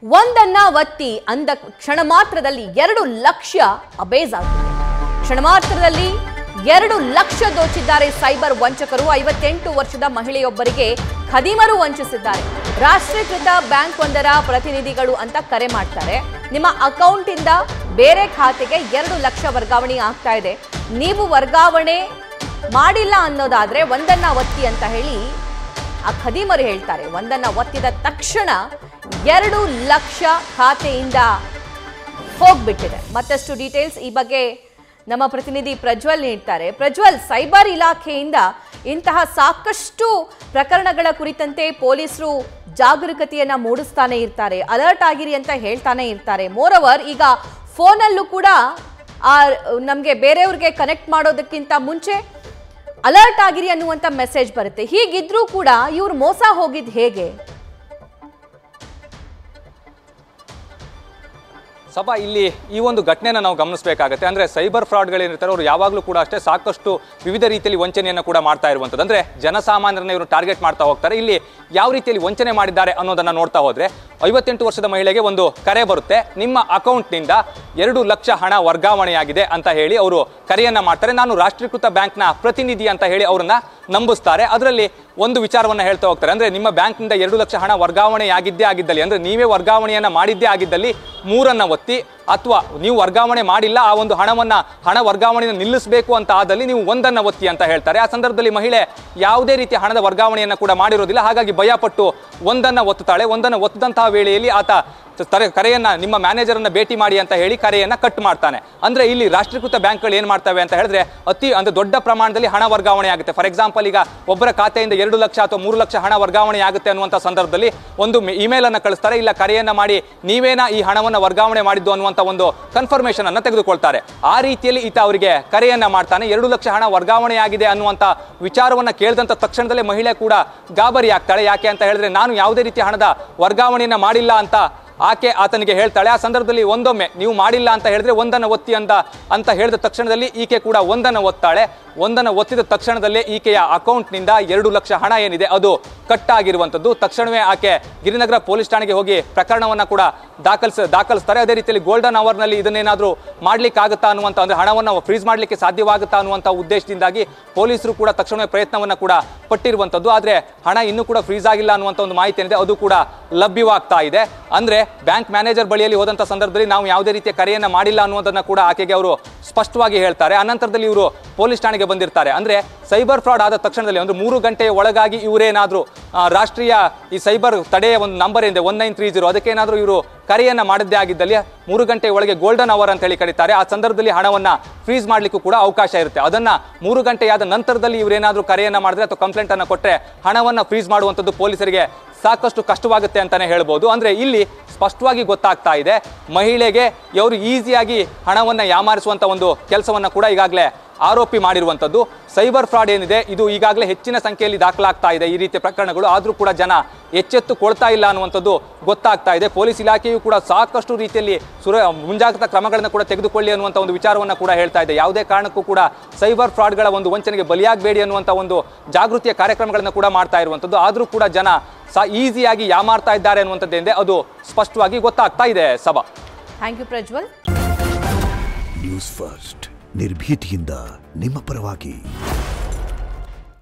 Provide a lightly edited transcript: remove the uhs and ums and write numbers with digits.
ಒಂದನ್ನ ಒತ್ತಿ ಅಂದ ಕ್ಷಣ ಮಾತ್ರದಲ್ಲಿ 2 ಲಕ್ಷ ಅಬೇಜ್ ಆಗಿದೆ. ಕ್ಷಣ ಮಾತ್ರದಲ್ಲಿ 2 ಲಕ್ಷ ದೋಚಿದ್ದಾರೆ ಸೈಬರ್ ವಂಚಕರು. 58 ವರ್ಷದ ಮಹಿಳೆಯೊಬ್ಬರಿಗೆ ಖದೀಮರು ವಂಚಿಸಿದ್ದಾರೆ. ರಾಷ್ಟ್ರೀಕೃತ ಬ್ಯಾಂಕ್ ಒಂದರ ಪ್ರತಿನಿಧಿಗಳು ಅಂತ ಕರೆ ಮಾಡ್ತಾರೆ. ನಿಮ್ಮ ಅಕೌಂಟ್ ಇಂದ ಬೇರೆ ಖಾತೆಗೆ 2 ಲಕ್ಷ ವರ್ಗಾವಣೆ ಆಗ್ತಾ ಇದೆ. ನೀವು ವರ್ಗಾವಣೆ ಮಾಡಿಲ್ಲ ಅನ್ನೋದಾದ್ರೆ ಒಂದನ್ನ ಒತ್ತಿ ಅಂತ ಹೇಳಿ ಆ ಖದೀಮರು ಹೇಳ್ತಾರೆ. ಒಂದನ್ನ ಒತ್ತಿದ ತಕ್ಷಣ 2 ಲಕ್ಷ ಖಾತೆಯಿಂದ ಹೋಗ್ಬಿಟ್ಟಿದೆ. ಮತ್ತಷ್ಟು ಡೀಟೇಲ್ಸ್ ಈ ಬಗ್ಗೆ ನಮ್ಮ ಪ್ರತಿನಿಧಿ ಪ್ರಜ್ವಲ್ ನೀಡ್ತಾರೆ. ಪ್ರಜ್ವಲ್, ಸೈಬರ್ ಇಲಾಖೆಯಿಂದ ಇಂತಹ ಸಾಕಷ್ಟು ಪ್ರಕರಣಗಳ ಕುರಿತಂತೆ ಪೊಲೀಸರು ಜಾಗರೂಕತೆಯನ್ನ ಮೂಡಿಸ್ತಾನೆ ಇರ್ತಾರೆ, ಅಲರ್ಟ್ ಆಗಿರಿ ಅಂತ ಹೇಳ್ತಾನೆ ಇರ್ತಾರೆ. ಮೋರವರ್, ಈಗ ಫೋನಲ್ಲೂ ಕೂಡ ನಮಗೆ ಬೇರೆಯವ್ರಿಗೆ ಕನೆಕ್ಟ್ ಮಾಡೋದಕ್ಕಿಂತ ಮುಂಚೆ ಅಲರ್ಟ್ ಆಗಿರಿ ಅನ್ನುವಂಥ ಮೆಸೇಜ್ ಬರುತ್ತೆ. ಹೀಗಿದ್ರೂ ಕೂಡ ಇವ್ರು ಮೋಸ ಹೋಗಿದ್ದು ಹೇಗೆ? ಸಭಾ, ಇಲ್ಲಿ ಈ ಒಂದು ಘಟನೆಯನ್ನು ನಾವು ಗಮನಿಸಬೇಕಾಗುತ್ತೆ. ಅಂದರೆ ಸೈಬರ್ ಫ್ರಾಡ್ಗಳೇನಿರ್ತಾರೆ ಅವರು ಯಾವಾಗಲೂ ಕೂಡ ಅಷ್ಟೇ ಸಾಕಷ್ಟು ವಿವಿಧ ರೀತಿಯಲ್ಲಿ ವಂಚನೆಯನ್ನು ಕೂಡ ಮಾಡ್ತಾ ಇರುವಂಥದ್ದು. ಅಂದರೆ ಜನಸಾಮಾನ್ಯರನ್ನ ಇವರು ಟಾರ್ಗೆಟ್ ಮಾಡ್ತಾ ಹೋಗ್ತಾರೆ. ಇಲ್ಲಿ ಯಾವ ರೀತಿಯಲ್ಲಿ ವಂಚನೆ ಮಾಡಿದ್ದಾರೆ ಅನ್ನೋದನ್ನು ನೋಡ್ತಾ ಹೋದರೆ 58 ವರ್ಷದ ಮಹಿಳೆಗೆ ಒಂದು ಕರೆ ಬರುತ್ತೆ. ನಿಮ್ಮ ಅಕೌಂಟ್ನಿಂದ 2 ಲಕ್ಷ ಹಣ ವರ್ಗಾವಣೆಯಾಗಿದೆ ಅಂತ ಹೇಳಿ ಅವರು ಕರೆಯನ್ನು ಮಾಡ್ತಾರೆ. ನಾನು ರಾಷ್ಟ್ರೀಕೃತ ಬ್ಯಾಂಕ್ನ ಪ್ರತಿನಿಧಿ ಅಂತ ಹೇಳಿ ಅವರನ್ನ ನಂಬಿಸ್ತಾರೆ. ಅದರಲ್ಲಿ ಒಂದು ವಿಚಾರವನ್ನು ಹೇಳ್ತಾ ಹೋಗ್ತಾರೆ. ಅಂದರೆ ನಿಮ್ಮ ಬ್ಯಾಂಕ್ನಿಂದ 2 ಲಕ್ಷ ಹಣ ವರ್ಗಾವಣೆಯಾಗಿದ್ದೇ ಆಗಿದ್ದಲ್ಲಿ, ಅಂದರೆ ನೀವೇ ವರ್ಗಾವಣೆಯನ್ನು ಮಾಡಿದ್ದೇ ಆಗಿದ್ದಲ್ಲಿ 3 ಒತ್ತಿ, ಅಥವಾ ನೀವು ವರ್ಗಾವಣೆ ಮಾಡಿಲ್ಲ, ಆ ಒಂದು ಹಣ ವರ್ಗಾವಣೆಯನ್ನು ನಿಲ್ಲಿಸಬೇಕು ಅಂತ ಆದಲ್ಲಿ ನೀವು 1 ಒತ್ತಿ ಅಂತ ಹೇಳ್ತಾರೆ. ಆ ಸಂದರ್ಭದಲ್ಲಿ ಮಹಿಳೆ ಯಾವುದೇ ರೀತಿಯ ಹಣದ ವರ್ಗಾವಣೆಯನ್ನು ಕೂಡ ಮಾಡಿರೋದಿಲ್ಲ. ಹಾಗಾಗಿ ಭಯಪಟ್ಟು 1 ಒತ್ತುತ್ತಾಳೆ. 1 ಒತ್ತದಂತಹ ವೇಳೆಯಲ್ಲಿ ಆತ ಕರೆಯನ್ನ ನಿಮ್ಮ ಮ್ಯಾನೇಜರನ್ನ ಭೇಟಿ ಮಾಡಿ ಅಂತ ಹೇಳಿ ಕರೆಯನ್ನ ಕಟ್ ಮಾಡ್ತಾನೆ. ಅಂದ್ರೆ ಇಲ್ಲಿ ರಾಷ್ಟ್ರೀಕೃತ ಬ್ಯಾಂಕ್ಗಳು ಏನ್ ಮಾಡ್ತವೆ ಅಂತ ಹೇಳಿದ್ರೆ ಅಂದ್ರೆ ದೊಡ್ಡ ಪ್ರಮಾಣದಲ್ಲಿ ಹಣ ವರ್ಗಾವಣೆ ಆಗುತ್ತೆ. ಫಾರ್ ಎಕ್ಸಾಂಪಲ್, ಈಗ ಒಬ್ಬರ ಖಾತೆಯಿಂದ 2 ಲಕ್ಷ ಅಥವಾ 3 ಲಕ್ಷ ಹಣ ವರ್ಗಾವಣೆ ಆಗುತ್ತೆ ಅನ್ನುವಂಥ ಸಂದರ್ಭದಲ್ಲಿ ಒಂದು ಇಮೇಲ್ ಅನ್ನು ಕಳಿಸ್ತಾರೆ, ಇಲ್ಲ ಕರೆಯನ್ನ ಮಾಡಿ ನೀವೇನಾ ಈ ಹಣವನ್ನು ವರ್ಗಾವಣೆ ಮಾಡಿದ್ದು ಅನ್ನುವಂಥ ಒಂದು ಕನ್ಫರ್ಮೇಶನ್ ಅನ್ನು ತೆಗೆದುಕೊಳ್ತಾರೆ. ಆ ರೀತಿಯಲ್ಲಿ ಈತ ಅವರಿಗೆ ಕರೆಯನ್ನ ಮಾಡ್ತಾನೆ. 2 ಲಕ್ಷ ಹಣ ವರ್ಗಾವಣೆ ಆಗಿದೆ ಅನ್ನುವಂಥ ವಿಚಾರವನ್ನ ಕೇಳಿದಂತ ತಕ್ಷಣದಲ್ಲೇ ಮಹಿಳೆ ಕೂಡ ಗಾಬರಿ ಆಗ್ತಾಳೆ. ಯಾಕೆ ಅಂತ ಹೇಳಿದ್ರೆ ನಾನು ಯಾವುದೇ ರೀತಿಯ ಹಣದ ವರ್ಗಾವಣೆಯನ್ನ ಮಾಡಿಲ್ಲ ಅಂತ ಆಕೆ ಆತನಿಗೆ ಹೇಳ್ತಾಳೆ. ಆ ಸಂದರ್ಭದಲ್ಲಿ ಒಂದೊಮ್ಮೆ ನೀವು ಮಾಡಿಲ್ಲ ಅಂತ ಹೇಳಿದ್ರೆ 1 ಒತ್ತಿ ಅಂತ ಹೇಳಿದ ತಕ್ಷಣದಲ್ಲಿ ಈಕೆ ಕೂಡ 1 ಒತ್ತಾಳೆ. 1 ಒತ್ತಿದ ತಕ್ಷಣದಲ್ಲೇ ಈಕೆಯ ಅಕೌಂಟ್ನಿಂದ 2 ಲಕ್ಷ ಹಣ ಏನಿದೆ ಅದು ಕಟ್ ಆಗಿರುವಂಥದ್ದು. ತಕ್ಷಣವೇ ಆಕೆ ಗಿರಿನಗರ ಪೊಲೀಸ್ ಠಾಣೆಗೆ ಹೋಗಿ ಪ್ರಕರಣವನ್ನ ಕೂಡ ದಾಖಲಿಸ್ತಾರೆ. ಅದೇ ರೀತಿಯಲ್ಲಿ ಗೋಲ್ಡನ್ ಅವರ್ನಲ್ಲಿ ಇದನ್ನೇನಾದ್ರೂ ಮಾಡ್ಲಿಕ್ಕೆ ಆಗುತ್ತಾ ಅನ್ನುವಂಥ, ಅಂದ್ರೆ ಹಣವನ್ನು ಫ್ರೀಸ್ ಮಾಡಲಿಕ್ಕೆ ಸಾಧ್ಯವಾಗುತ್ತಾ ಅನ್ನುವಂಥ ಉದ್ದೇಶದಿಂದಾಗಿ ಪೊಲೀಸರು ಕೂಡ ತಕ್ಷಣವೇ ಪ್ರಯತ್ನವನ್ನ ಕೂಡ ಪಟ್ಟಿರುವಂಥದ್ದು. ಆದ್ರೆ ಹಣ ಇನ್ನೂ ಕೂಡ ಫ್ರೀಸ್ ಆಗಿಲ್ಲ ಅನ್ನುವಂಥ ಒಂದು ಮಾಹಿತಿ ಏನಿದೆ ಅದು ಕೂಡ ಲಭ್ಯವಾಗ್ತಾ ಇದೆ. ಅಂದ್ರೆ ಬ್ಯಾಂಕ್ ಮ್ಯಾನೇಜರ್ ಬಳಿಯಲ್ಲಿ ಹೋದಂಥ ಸಂದರ್ಭದಲ್ಲಿ ನಾವು ಯಾವುದೇ ರೀತಿಯ ಕರೆಯನ್ನ ಮಾಡಿಲ್ಲ ಅನ್ನುವುದನ್ನ ಕೂಡ ಆಕೆಗೆ ಅವರು ಸ್ಪಷ್ಟವಾಗಿ ಹೇಳ್ತಾರೆ. ಅನಂತರದಲ್ಲಿ ಇವರು ಪೊಲೀಸ್ ಠಾಣೆಗೆ ಬಂದಿರ್ತಾರೆ. ಅಂದ್ರೆ ಸೈಬರ್ ಫ್ರಾಡ್ ಆದ ತಕ್ಷಣದಲ್ಲಿ ಒಂದು 3 ಗಂಟೆಯ ಒಳಗಾಗಿ ಇವರೇನಾದ್ರೂ ರಾಷ್ಟ್ರೀಯ ಈ ಸೈಬರ್ ತಡೆಯ ಒಂದು ನಂಬರ್ ಏನಿದೆ 1930, ಅದಕ್ಕೇನಾದ್ರೂ ಇವರು ಕರೆಯನ್ನ ಮಾಡಿದ್ದೇ ಆಗಿದ್ದಲ್ಲಿ 3 ಗಂಟೆಯ ಒಳಗೆ ಗೋಲ್ಡನ್ ಅವರ್ ಅಂತ ಹೇಳಿ ಕರೀತಾರೆ. ಆ ಸಂದರ್ಭದಲ್ಲಿ ಹಣವನ್ನ ಫ್ರೀಸ್ ಮಾಡ್ಲಿಕ್ಕೂ ಕೂಡ ಅವಕಾಶ ಇರುತ್ತೆ. ಅದನ್ನ 3 ಗಂಟೆಯಾದ ನಂತರದಲ್ಲಿ ಇವರೇನಾದ್ರೂ ಕರೆಯನ್ನ ಮಾಡಿದ್ರೆ ಅಥವಾ ಕಂಪ್ಲೇಂಟ್ ಅನ್ನ ಕೊಟ್ಟರೆ ಹಣವನ್ನ ಫ್ರೀಸ್ ಮಾಡುವಂಥದ್ದು ಪೊಲೀಸರಿಗೆ ಸಾಕಷ್ಟು ಕಷ್ಟವಾಗುತ್ತೆ ಅಂತಾನೆ ಹೇಳ್ಬೋದು. ಅಂದ್ರೆ ಇಲ್ಲಿ ಸ್ಪಷ್ಟವಾಗಿ ಗೊತ್ತಾಗ್ತಾ ಇದೆ ಮಹಿಳೆಗೆ ಇವರು ಈಸಿಯಾಗಿ ಹಣವನ್ನ ಯಾಮಾರಿಸುವಂತ ಒಂದು ಕೆಲಸವನ್ನ ಕೂಡ ಈಗಾಗಲೇ ಆರೋಪಿ ಮಾಡಿರುವಂಥದ್ದು. ಸೈಬರ್ ಫ್ರಾಡ್ ಏನಿದೆ ಇದು ಈಗಾಗಲೇ ಹೆಚ್ಚಿನ ಸಂಖ್ಯೆಯಲ್ಲಿ ದಾಖಲಾಗ್ತಾ ಇದೆ ಈ ರೀತಿಯ ಪ್ರಕರಣಗಳು. ಆದರೂ ಕೂಡ ಜನ ಎಚ್ಚೆತ್ತುಕೊಳ್ತಾ ಇಲ್ಲ ಅನ್ನುವಂಥದ್ದು ಗೊತ್ತಾಗ್ತಾ ಇದೆ. ಪೊಲೀಸ್ ಇಲಾಖೆಯು ಕೂಡ ಸಾಕಷ್ಟು ರೀತಿಯಲ್ಲಿ ಮುಂಜಾಗ್ರತಾ ಕ್ರಮಗಳನ್ನು ಕೂಡ ತೆಗೆದುಕೊಳ್ಳಿ ಅನ್ನುವಂಥ ಒಂದು ವಿಚಾರವನ್ನು ಕೂಡ ಹೇಳ್ತಾ ಇದೆ. ಯಾವುದೇ ಕಾರಣಕ್ಕೂ ಕೂಡ ಸೈಬರ್ ಫ್ರಾಡ್ಗಳ ಒಂದು ವಂಚನೆಗೆ ಬಲಿಯಾಗಬೇಡಿ ಅನ್ನುವಂಥ ಒಂದು ಜಾಗೃತಿಯ ಕಾರ್ಯಕ್ರಮಗಳನ್ನು ಕೂಡ ಮಾಡ್ತಾ ಇರುವಂಥದ್ದು. ಆದರೂ ಕೂಡ ಜನ ಈಸಿಯಾಗಿ ಯಾಮಾರ್ತಾ ಇದ್ದಾರೆ ಅನ್ನುವಂಥದ್ದೇನಿದೆ ಅದು ಸ್ಪಷ್ಟವಾಗಿ ಗೊತ್ತಾಗ್ತಾ ಇದೆ. ಸಭಾ, thank you Prajwal. News first, ನಿರ್ಭೀತಿಯಿಂದ ನಿಮ್ಮ ಪರವಾಗಿ.